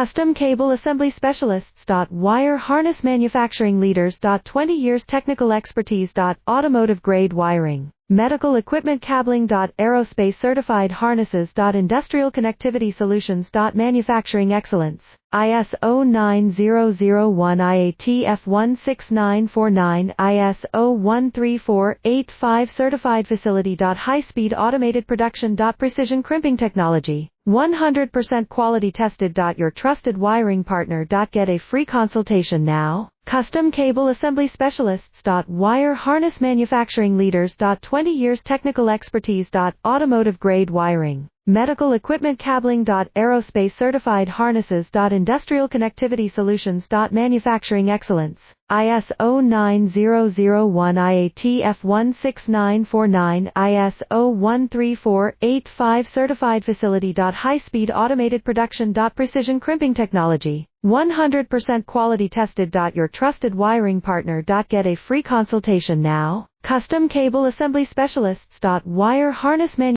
Custom Cable Assembly Specialists. Wire Harness Manufacturing Leaders. 20 years Technical Expertise. Automotive Grade Wiring, Medical Equipment Cabling. Aerospace Certified Harnesses. Industrial Connectivity Solutions. Manufacturing Excellence, ISO 9001 IATF 16949, ISO 13485 Certified Facility. High-speed automated production. Precision crimping technology, 100% quality tested. Your trusted wiring partner. Get a free consultation now. Custom Cable Assembly Specialists. Wire Harness Manufacturing Leaders. 20 years Technical Expertise. Automotive Grade Wiring, Medical Equipment Cabling. Aerospace Certified Harnesses. Industrial Connectivity Solutions. Manufacturing Excellence, ISO 9001 IATF 16949, ISO 13485 Certified Facility. High-speed automated production. Precision crimping technology, 100% quality tested. Your trusted wiring partner. Get a free consultation now. Custom Cable Assembly Specialists. Wire Harness Manufacturing